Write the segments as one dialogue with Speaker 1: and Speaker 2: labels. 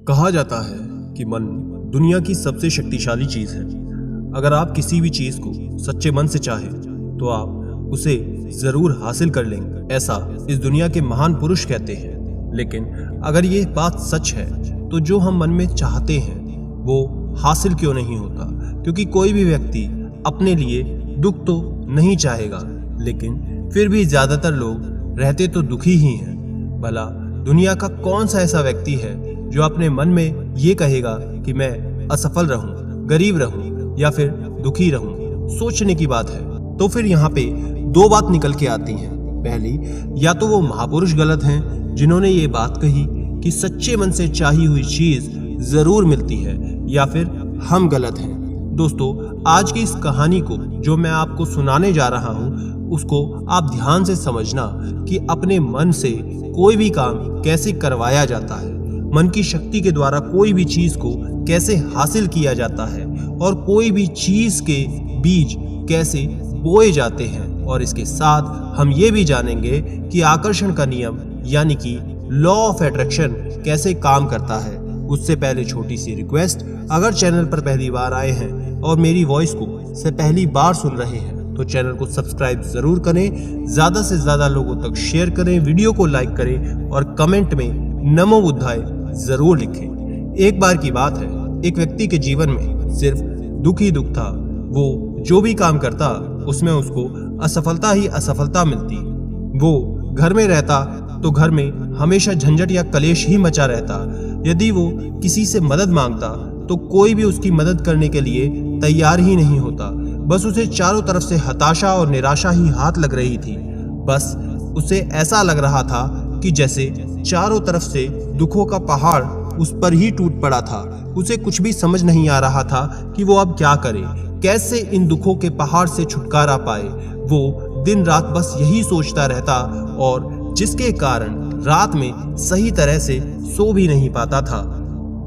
Speaker 1: कहा जाता है कि मन दुनिया की सबसे शक्तिशाली चीज है। अगर आप किसी भी चीज को सच्चे मन से चाहें तो आप उसे जरूर हासिल कर लेंगे, ऐसा इस दुनिया के महान पुरुष कहते हैं। लेकिन अगर ये बात सच है तो जो हम मन में चाहते हैं वो हासिल क्यों नहीं होता? क्योंकि कोई भी व्यक्ति अपने लिए दुख तो नहीं चाहेगा, लेकिन फिर भी ज्यादातर लोग रहते तो दुखी ही हैं। भला दुनिया का कौन सा ऐसा व्यक्ति है जो अपने मन में ये कहेगा कि मैं असफल रहूं, गरीब रहूं या फिर दुखी रहूं? सोचने की बात है। तो फिर यहाँ पे दो बात निकल के आती हैं। पहली, या तो वो महापुरुष गलत हैं जिन्होंने ये बात कही कि सच्चे मन से चाही हुई चीज जरूर मिलती है, या फिर हम गलत हैं। दोस्तों, आज की इस कहानी को जो मैं आपको सुनाने जा रहा हूँ उसको आप ध्यान से समझना कि अपने मन से कोई भी काम कैसे करवाया जाता है, मन की शक्ति के द्वारा कोई भी चीज को कैसे हासिल किया जाता है और कोई भी चीज के बीज कैसे बोए जाते हैं। और इसके साथ हम ये भी जानेंगे कि आकर्षण का नियम यानी कि लॉ ऑफ अट्रैक्शन कैसे काम करता है। उससे पहले छोटी सी रिक्वेस्ट, अगर चैनल पर पहली बार आए हैं और मेरी वॉइस को से पहली बार सुन रहे हैं तो चैनल को सब्सक्राइब जरूर करें, ज्यादा से ज्यादा लोगों तक शेयर करें, वीडियो को लाइक करें और कमेंट में नमो बुद्धाय जरूर लिखें। एक बार की बात है, एक व्यक्ति के जीवन में सिर्फ दुख ही दुख था। वो जो भी काम करता उसमें उसको असफलता ही असफलता मिलती। वो घर में रहता तो घर में हमेशा झंझट या कलेश ही मचा रहता। यदि वो किसी से मदद मांगता तो कोई भी उसकी मदद करने के लिए तैयार ही नहीं होता। बस उसे चारों तरफ से हताशा और निराशा ही हाथ लग रही थी। बस उसे ऐसा लग रहा था कि जैसे चारों तरफ से दुखों का पहाड़ उस पर ही टूट पड़ा था। उसे कुछ भी समझ नहीं आ रहा था कि वो अब क्या करे, कैसे इन दुखों के पहाड़ से छुटकारा पाए। वो दिन रात बस यही सोचता रहता और जिसके कारण रात में सही तरह से सो भी नहीं पाता था।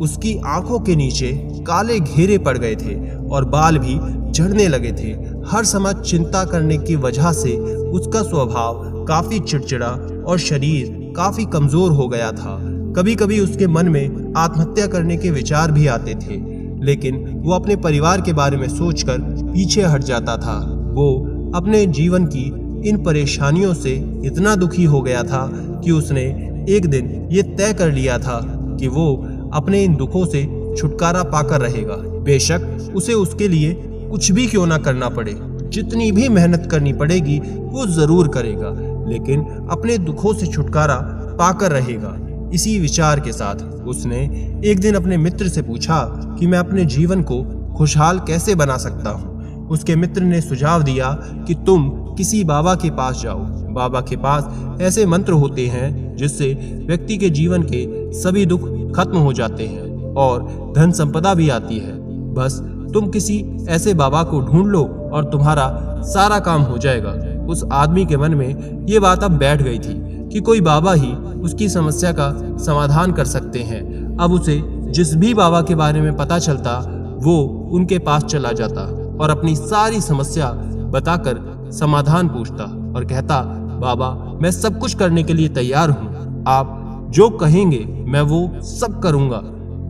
Speaker 1: उसकी आंखों के नीचे काले घेरे पड़ गए थे और बाल भी झड़ने लगे थे। हर समय चिंता करने की वजह से उसका स्वभाव काफी चिड़चिड़ा और शरीर काफी कमजोर हो गया था। कभी कभी उसके मन में आत्महत्या करने के विचार भी आते थे, लेकिन वो अपने परिवार के बारे में सोचकर पीछे हट जाता था। वो अपने जीवन की इन परेशानियों से इतना दुखी हो गया था कि उसने एक दिन ये तय कर लिया था कि वो अपने इन दुखों से छुटकारा पाकर रहेगा। बेशक उसे उसके लिए कुछ भी क्यों ना करना पड़े, जितनी भी मेहनत करनी पड़ेगी वो जरूर करेगा, लेकिन अपने दुखों से छुटकारा पाकर रहेगा। इसी विचार के साथ उसने एक दिन अपने मित्र से पूछा कि मैं अपने जीवन को खुशहाल कैसे बना सकता हूँ। उसके मित्र ने सुझाव दिया कि तुम किसी बाबा के पास जाओ। बाबा के पास ऐसे मंत्र होते हैं जिससे व्यक्ति के जीवन के सभी दुख खत्म हो जाते हैं और धन संपदा भी आती है। बस तुम किसी ऐसे बाबा को ढूंढ लो और तुम्हारा सारा काम हो जाएगा। उस आदमी के मन में ये बात अब बैठ गई थी कि कोई बाबा ही उसकी समस्या का समाधान कर सकते हैं। अब उसे जिस भी बाबा के बारे में पता चलता वो उनके पास चला जाता और अपनी सारी समस्या बताकर समाधान पूछता और कहता, बाबा मैं सब कुछ करने के लिए तैयार हूँ, आप जो कहेंगे मैं वो सब करूँगा,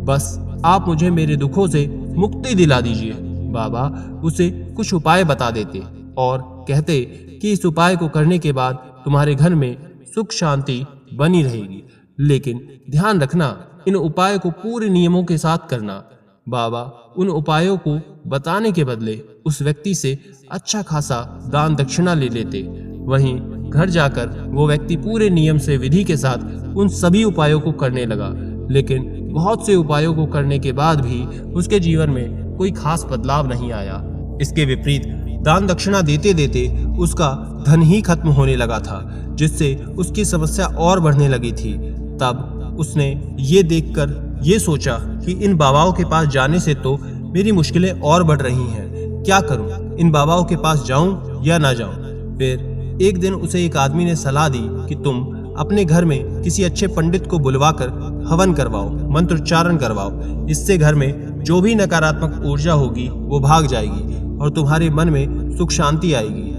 Speaker 1: बस आप मुझे मेरे दुखों से मुक्ति दिला दीजिए। बाबा उसे कुछ उपाय बता देते और कहते कि इस उपाय को करने के बाद तुम्हारे घर में सुख शांति बनी रहेगी, लेकिन ध्यान रखना इन उपायों को पूरे नियमों के साथ करना। बाबा उन उपायों को बताने के बदले उस व्यक्ति से अच्छा खासा दान दक्षिणा ले लेते। वहीं घर जाकर वो व्यक्ति पूरे नियम से विधि के साथ उन सभी उपायों को करने लगा, लेकिन बहुत से उपायों को करने के बाद भी उसके जीवन में कोई खास बदलाव नहीं आया। इसके विपरीत दान दक्षिणा देते देते उसका धन ही खत्म होने लगा था, जिससे उसकी समस्या और बढ़ने लगी थी। तब उसने ये देखकर ये सोचा कि इन बाबाओं के पास जाने से तो मेरी मुश्किलें और बढ़ रही हैं। क्या करूं, इन बाबाओं के पास जाऊं या ना जाऊं? फिर एक दिन उसे एक आदमी ने सलाह दी कि तुम अपने घर में किसी अच्छे पंडित को बुलवाकर हवन करवाओ, मंत्रोच्चारण करवाओ। इससे घर में जो भी नकारात्मक ऊर्जा होगी वो भाग जाएगी और तुम्हारे मन में सुख शांति आएगी।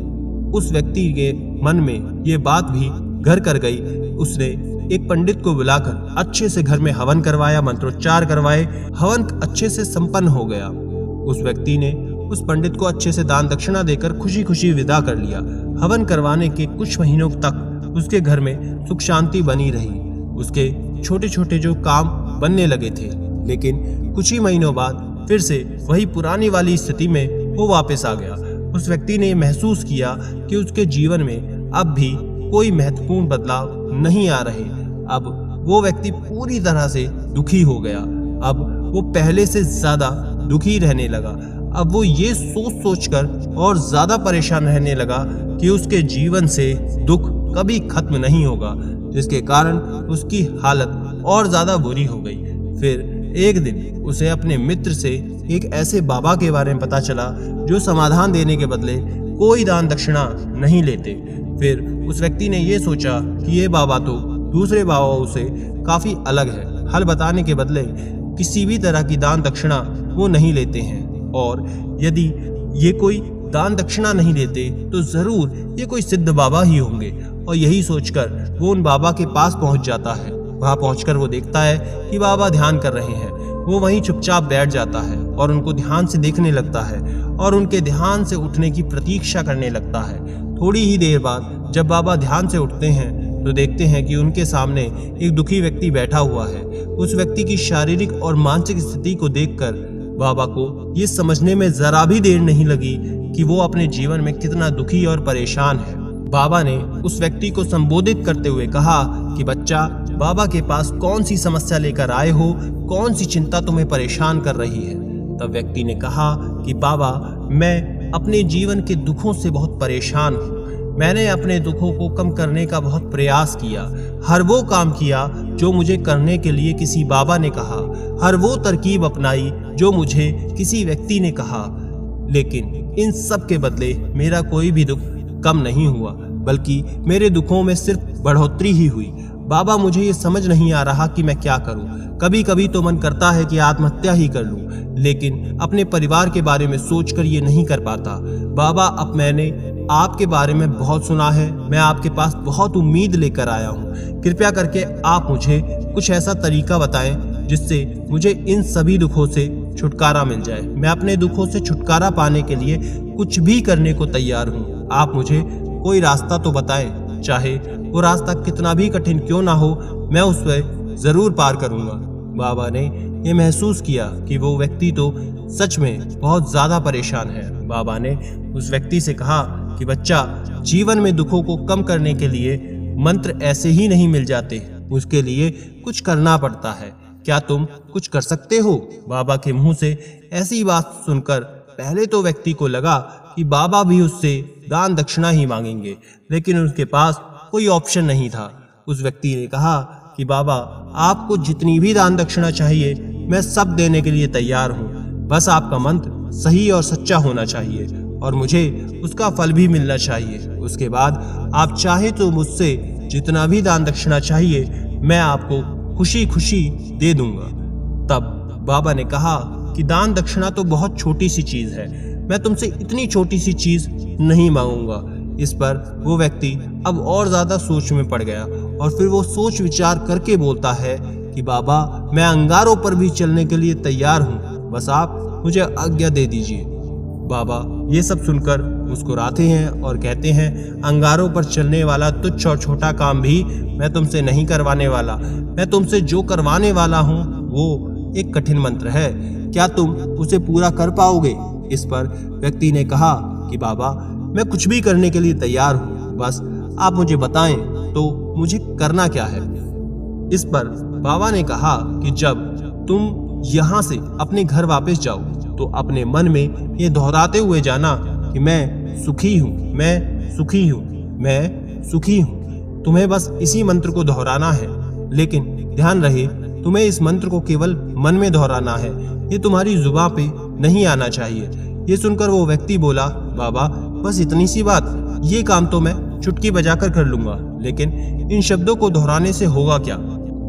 Speaker 1: उस व्यक्ति के मन में ये बात भी घर कर गई। उसने एक पंडित को बुलाकर अच्छे से घर में हवन करवाया, मंत्रोच्चार करवाए। हवन अच्छे से संपन्न हो गया। उस व्यक्ति ने उस पंडित को अच्छे से दान दक्षिणा देकर खुशी खुशी विदा कर लिया। हवन करवाने के कुछ महीनों तक उसके घर में सुख शांति बनी रही। उसके छोटे छोटे जो काम बनने लगे थे, लेकिन कुछ ही महीनों बाद फिर से वही पुरानी वाली स्थिति में वो वापस आ गया। उस व्यक्ति ने महसूस किया कि उसके जीवन में अब भी कोई महत्वपूर्ण बदलाव नहीं आ रहे। अब वो व्यक्ति पूरी तरह से दुखी हो गया। अब वो पहले से ज्यादा दुखी रहने लगा। अब वो ये सोच सोचकर और ज्यादा परेशान रहने लगा कि उसके जीवन से दुख कभी खत्म नहीं होगा, जिसके कारण उसकी हालत और ज्यादा बुरी हो गई। फिर एक दिन उसे अपने मित्र से एक ऐसे बाबा के बारे में पता चला जो समाधान देने के बदले कोई दान दक्षिणा नहीं लेते। फिर उस व्यक्ति ने ये सोचा कि ये बाबा तो दूसरे बाबाओं से काफी अलग है। हल बताने के बदले किसी भी तरह की दान दक्षिणा वो नहीं लेते हैं, और यदि ये कोई दान दक्षिणा नहीं लेते तो जरूर ये कोई सिद्ध बाबा ही होंगे। और यही सोचकर वो उन बाबा के पास पहुंच जाता है। वहां पहुंचकर वो देखता है कि बाबा ध्यान कर रहे हैं। वो वहीं चुपचाप बैठ जाता है और उनको ध्यान से देखने लगता है और उनके ध्यान से उठने की प्रतीक्षा करने लगता है। थोड़ी ही देर बाद जब बाबा ध्यान से उठते हैं तो देखते हैं कि उनके सामने एक दुखी व्यक्ति बैठा हुआ है। उस व्यक्ति की शारीरिक और मानसिक स्थिति को देखकर बाबा को ये समझने में जरा भी देर नहीं लगी कि वो अपने जीवन में कितना दुखी और परेशान है। बाबा ने उस व्यक्ति को संबोधित करते हुए कहा कि बच्चा, बाबा के पास कौन सी समस्या लेकर आए हो, कौन सी चिंता तुम्हें परेशान कर रही है। तब व्यक्ति ने कहा कि बाबा, मैं अपने जीवन के दुखों से बहुत परेशान हूँ। मैंने अपने दुखों को कम करने का बहुत प्रयास किया। हर वो काम किया जो मुझे करने के लिए किसी बाबा ने कहा, हर वो तरकीब अपनाई जो मुझे किसी व्यक्ति ने कहा, लेकिन इन सब के बदले मेरा कोई भी दुख कम नहीं हुआ, बल्कि मेरे दुखों में सिर्फ बढ़ोतरी ही हुई। बाबा, मुझे ये समझ नहीं आ रहा कि मैं क्या करूं। कभी कभी तो मन करता है कि आत्महत्या ही कर लूं, लेकिन अपने परिवार के बारे में सोचकर ये नहीं कर पाता। बाबा, अब मैंने आपके बारे में बहुत सुना है। मैं आपके पास बहुत उम्मीद लेकर आया हूँ। कृपया करके आप मुझे कुछ ऐसा तरीका बताएं जिससे मुझे इन सभी दुखों से छुटकारा मिल जाए। मैं अपने दुखों से छुटकारा पाने के लिए कुछ भी करने को तैयार हूँ। आप मुझे कोई रास्ता तो बताएं, चाहे वो रास्ता कितना भी कठिन क्यों ना हो, मैं उस पर जरूर पार करूंगा। बाबा ने ये महसूस किया कि वो व्यक्ति तो सच में बहुत ज्यादा परेशान है। बाबा ने उस व्यक्ति से कहा कि बच्चा, जीवन में दुखों को कम करने के लिए मंत्र ऐसे ही नहीं मिल जाते, उसके लिए कुछ करना पड़ता है। क्या तुम कुछ कर सकते हो? बाबा के मुंह से ऐसी बात सुनकर पहले तो व्यक्ति को लगा कि बाबा भी उससे दान दक्षिणा ही मांगेंगे, लेकिन उसके पास कोई ऑप्शन नहीं था। उस व्यक्ति ने कहा कि बाबा, आपको जितनी भी दान दक्षिणा चाहिए मैं सब देने के लिए तैयार हूँ। बस आपका मंत्र सही और सच्चा होना चाहिए और मुझे उसका फल भी मिलना चाहिए। उसके बाद आप चाहे तो मुझसे जितना भी दान दक्षिणा चाहिए मैं आपको खुशी खुशी दे दूंगा। तब बाबा ने कहा कि दान दक्षिणा तो बहुत छोटी सी चीज है, मैं तुमसे इतनी छोटी सी चीज नहीं मांगूंगा। इस पर वो व्यक्ति अब और ज्यादा सोच में पड़ गया और फिर वो सोच विचार करके बोलता है कि बाबा, मैं अंगारों पर भी चलने के लिए तैयार हूँ, बस आप मुझे आज्ञा दे दीजिए। बाबा ये सब सुनकर मुस्कुराते हैं और कहते हैं, अंगारों पर चलने वाला तुच्छ और छोटा काम भी मैं तुमसे नहीं करवाने वाला। मैं तुमसे जो करवाने वाला हूँ वो एक कठिन मंत्र है। क्या तुम उसे पूरा कर पाओगे? इस पर व्यक्ति ने कहा कि बाबा, मैं कुछ भी करने के लिए तैयार हूँ, बस आप मुझे बताएं तो मुझे करना क्या है। इस पर बाबा ने कहा कि जब तुम यहाँ से अपने घर वापस जाओ तो अपने मन में ये दोहराते हुए जाना कि मैं सुखी हूँ, मैं सुखी हूँ, मैं सुखी हूँ। तुम्हें बस इसी मंत्र को दोहराना है, लेकिन ध्यान रहे तुम्हें इस मंत्र को केवल मन में दोहराना है, ये तुम्हारी जुबान पे नहीं आना चाहिए। ये सुनकर वो व्यक्ति बोला, बाबा बस इतनी सी बात, ये काम तो मैं चुटकी बजाकर कर लूंगा, लेकिन इन शब्दों को दोहराने से होगा क्या?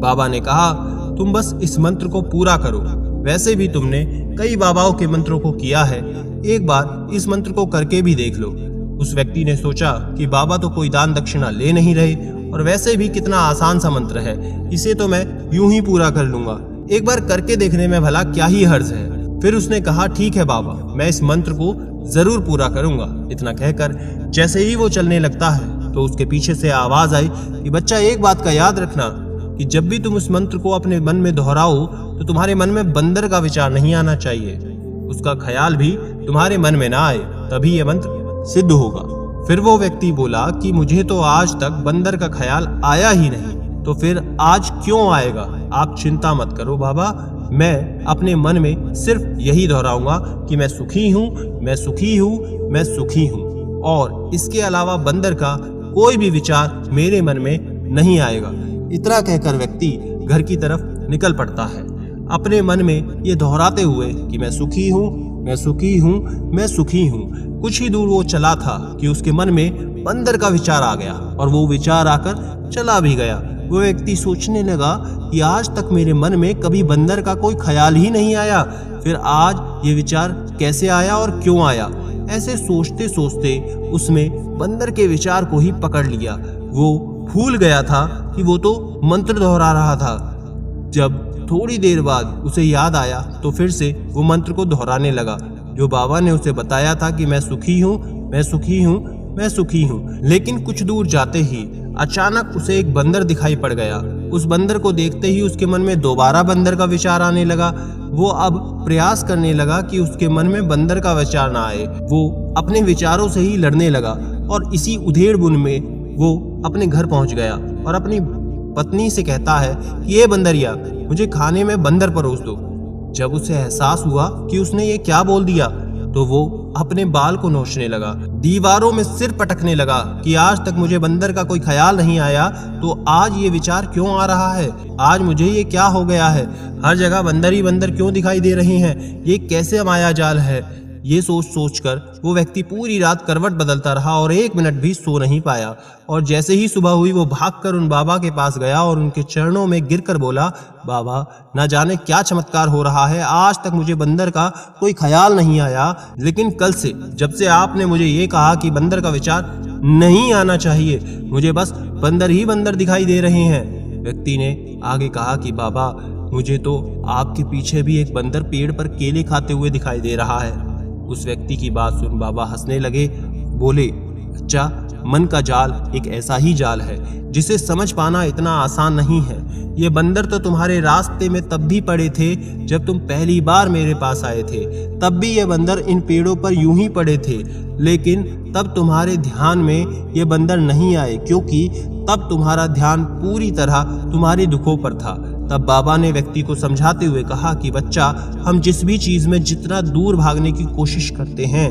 Speaker 1: बाबा ने कहा, तुम बस इस मंत्र को पूरा करो। वैसे भी तुमने कई बाबाओं के मंत्रों को किया है, एक बार इस मंत्र को करके भी देख लो। उस व्यक्ति ने सोचा कि बाबा तो कोई दान दक्षिणा ले नहीं रहे और वैसे भी कितना आसान सा मंत्र है, इसे तो मैं यूं ही पूरा कर लूंगा, एक बार करके देखने में भला क्या ही हर्ज है। फिर उसने कहा, ठीक है बाबा, मैं इस मंत्र को जरूर पूरा करूंगा। इतना कहकर जैसे ही वो चलने लगता है तो उसके पीछे से आवाज आई कि बच्चा, एक बात का याद रखना कि जब भी तुम इस मंत्र को अपने मन में दोहराओ तो तुम्हारे मन में बंदर का विचार नहीं आना चाहिए, उसका ख्याल भी तुम्हारे मन में ना आए, तभी यह मंत्र सिद्ध होगा। फिर वो व्यक्ति बोला कि मुझे तो आज तक बंदर का ख्याल आया ही नहीं, तो फिर आज क्यों आएगा? आप चिंता मत करो बाबा, मैं अपने मन में सिर्फ यही दोहराऊंगा कि मैं सुखी हूँ, मैं सुखी हूँ, मैं सुखी हूँ, और इसके अलावा बंदर का कोई भी विचार मेरे मन में नहीं आएगा। इतना कहकर व्यक्ति घर की तरफ निकल पड़ता है, अपने मन में ये दोहराते हुए कि मैं सुखी हूँ, मैं सुखी हूँ, मैं सुखी हूँ। कुछ ही दूर वो चला था कि उसके मन में बंदर का विचार आ गया और वो विचार आकर चला भी गया। वो व्यक्ति सोचने लगा कि आज तक मेरे मन में कभी बंदर का कोई ख्याल ही नहीं आया, फिर आज ये विचार कैसे आया और क्यों आया? ऐसे सोचते सोचते उसमें बंदर के विचार को ही पकड़ लिया। वो भूल गया था कि वो तो मंत्र दोहरा रहा था। जब थोड़ी देर बाद उसे याद आया तो फिर से वो मंत्र को दोहराने लगा, जो बाबा ने उसे बताया था कि मैं सुखी हूँ, मैं सुखी हूँ, मैं सुखी हूँ। लेकिन कुछ दूर जाते ही अचानक उसे एक बंदर दिखाई पड़ गया। उस बंदर को देखते ही उसके मन में दोबारा बंदर का विचार आने लगा। वो अब प्रयास करने लगा कि उसके मन में बंदर का विचार ना आए। वो अपने विचारों से ही लड़ने लगा और इसी उधेड़-बुन में वो अपने घर पहुंच गया और अपनी पत्नी से कहता है कि ये बंदरिया, मुझे खाने में बंदर परोस दो। जब उसे एहसास हुआ कि उसने ये क्या बोल दिया तो वो अपने बाल को नोचने लगा, दीवारों में सिर पटकने लगा कि आज तक मुझे बंदर का कोई ख्याल नहीं आया, तो आज ये विचार क्यों आ रहा है? आज मुझे ये क्या हो गया है? हर जगह बंदर ही बंदर क्यों दिखाई दे रहे हैं? ये कैसे माया जाल है? ये सोच सोच कर वो व्यक्ति पूरी रात करवट बदलता रहा और 1 मिनट भी सो नहीं पाया। और जैसे ही सुबह हुई वो भागकर उन बाबा के पास गया और उनके चरणों में गिरकर बोला, बाबा, ना जाने क्या चमत्कार हो रहा है, आज तक मुझे बंदर का कोई ख्याल नहीं आया, लेकिन कल से जब से आपने मुझे ये कहा कि बंदर का विचार नहीं आना चाहिए, मुझे बस बंदर ही बंदर दिखाई दे रहे हैं। व्यक्ति ने आगे कहा कि बाबा, मुझे तो आपके पीछे भी एक बंदर पेड़ पर केले खाते हुए दिखाई दे रहा है। उस व्यक्ति की बात सुन बाबा हंसने लगे, बोले, बच्चा, मन का जाल एक ऐसा ही जाल है जिसे समझ पाना इतना आसान नहीं है। ये बंदर तो तुम्हारे रास्ते में तब भी पड़े थे जब तुम पहली बार मेरे पास आए थे, तब भी ये बंदर इन पेड़ों पर यूं ही पड़े थे, लेकिन तब तुम्हारे ध्यान में ये बंदर नहीं आए, क्योंकि तब तुम्हारा ध्यान पूरी तरह तुम्हारे दुखों पर था। तब बाबा ने व्यक्ति को समझाते हुए कहा कि बच्चा, हम जिस भी चीज में जितना दूर भागने की कोशिश करते हैं,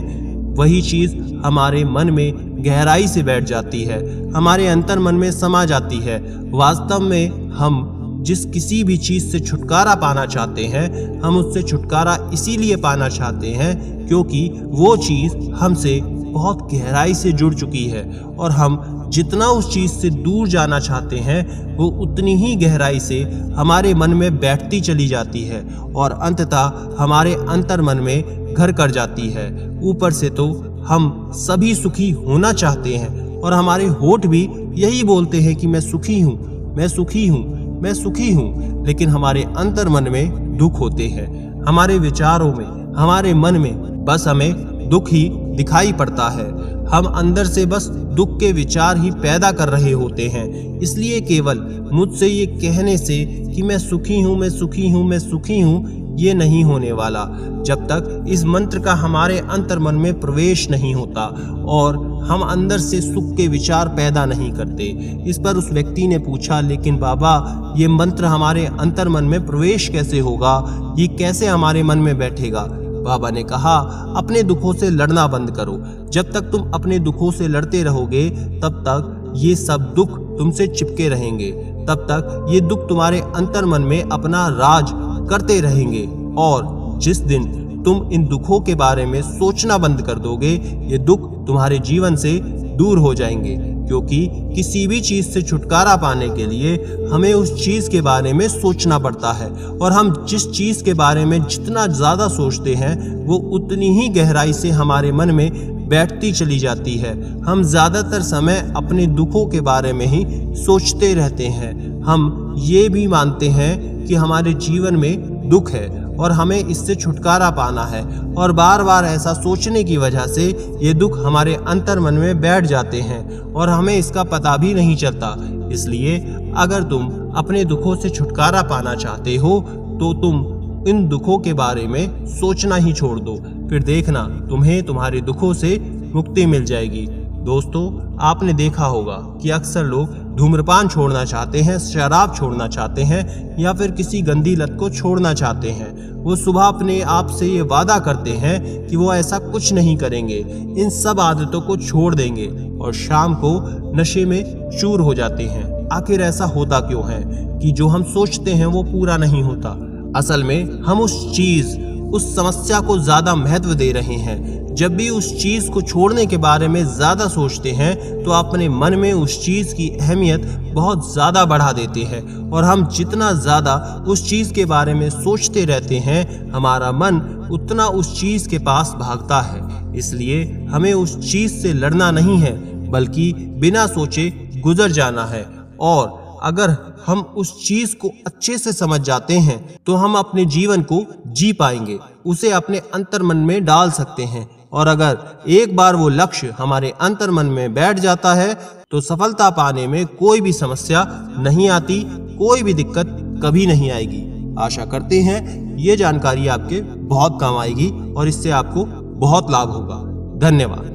Speaker 1: वही चीज हमारे मन में गहराई से बैठ जाती है, हमारे अंतर मन में समा जाती है। वास्तव में हम जिस किसी भी चीज से छुटकारा पाना चाहते हैं, हम उससे छुटकारा इसीलिए पाना चाहते हैं क्योंकि वो चीज हमसे बहुत गहराई से जुड़ चुकी है, और हम जितना उस चीज से दूर जाना चाहते हैं वो उतनी ही गहराई से हमारे मन में बैठती चली जाती है और अंततः हमारे अंतर मन में घर कर जाती है। ऊपर से तो हम सभी सुखी होना चाहते हैं और हमारे होठ भी यही बोलते हैं कि मैं सुखी हूँ, मैं सुखी हूँ, मैं सुखी हूँ, लेकिन हमारे अंतर मन में दुख होते हैं। हमारे विचारों में, हमारे मन में बस हमें दुख ही दिखाई पड़ता है। हम अंदर से बस दुख के विचार ही पैदा कर रहे होते हैं। इसलिए केवल मुझसे ये कहने से कि मैं सुखी हूँ, मैं सुखी हूँ, मैं सुखी हूँ, ये नहीं होने वाला जब तक इस मंत्र का हमारे अंतर मन में प्रवेश नहीं होता और हम अंदर से सुख के विचार पैदा नहीं करते। इस पर उस व्यक्ति ने पूछा, लेकिन बाबा, ये मंत्र हमारे अंतर मन में प्रवेश कैसे होगा? ये कैसे हमारे मन में बैठेगा? बाबा ने कहा, अपने दुखों से लड़ना बंद करो। जब तक तुम अपने दुखों से लड़ते रहोगे तब तक ये सब दुख तुमसे चिपके रहेंगे, तब तक ये दुख तुम्हारे अंतर मन में अपना राज करते रहेंगे, और जिस दिन तुम इन दुखों के बारे में सोचना बंद कर दोगे, ये दुख तुम्हारे जीवन से दूर हो जाएंगे। क्योंकि किसी भी चीज से छुटकारा पाने के लिए हमें उस चीज के बारे में सोचना पड़ता है, और हम जिस चीज के बारे में जितना ज्यादा सोचते हैं वो उतनी ही गहराई से हमारे मन में बैठती चली जाती है। हम ज़्यादातर समय अपने दुखों के बारे में ही सोचते रहते हैं। हम ये भी मानते हैं कि हमारे जीवन में दुख है और हमें इससे छुटकारा पाना है, और बार बार ऐसा सोचने की वजह से ये दुख हमारे अंतर्मन में बैठ जाते हैं और हमें इसका पता भी नहीं चलता। इसलिए अगर तुम अपने दुखों से छुटकारा पाना चाहते हो तो तुम इन दुखों के बारे में सोचना ही छोड़ दो, फिर देखना तुम्हें तुम्हारे दुखों से मुक्ति मिल जाएगी। दोस्तों, आपने देखा होगा कि अक्सर लोग धूम्रपान छोड़ना चाहते हैं, शराब छोड़ना चाहते हैं या फिर किसी गंदी लत को छोड़ना चाहते हैं। वो सुबह अपने आप से ये वादा करते हैं कि वो ऐसा कुछ नहीं करेंगे, इन सब आदतों को छोड़ देंगे, और शाम को नशे में चूर हो जाते हैं। आखिर ऐसा होता क्यों है कि जो हम सोचते हैं वो पूरा नहीं होता? असल में हम उस समस्या को ज्यादा महत्व दे रहे हैं। जब भी उस चीज को छोड़ने के बारे में ज्यादा सोचते हैं तो अपने मन में उस चीज की अहमियत बहुत ज्यादा बढ़ा देते हैं, और हम जितना ज्यादा उस चीज के बारे में सोचते रहते हैं हमारा मन उतना उस चीज के पास भागता है। इसलिए हमें उस चीज से लड़ना नहीं है, बल्कि बिना सोचे गुजर जाना है। और अगर हम उस चीज को अच्छे से समझ जाते हैं तो हम अपने जीवन को जी पाएंगे, उसे अपने अंतर्मन में डाल सकते हैं। और अगर एक बार वो लक्ष्य हमारे अंतर्मन में बैठ जाता है तो सफलता पाने में कोई भी समस्या नहीं आती, कोई भी दिक्कत कभी नहीं आएगी। आशा करते हैं ये जानकारी आपके बहुत काम आएगी और इससे आपको बहुत लाभ होगा। धन्यवाद।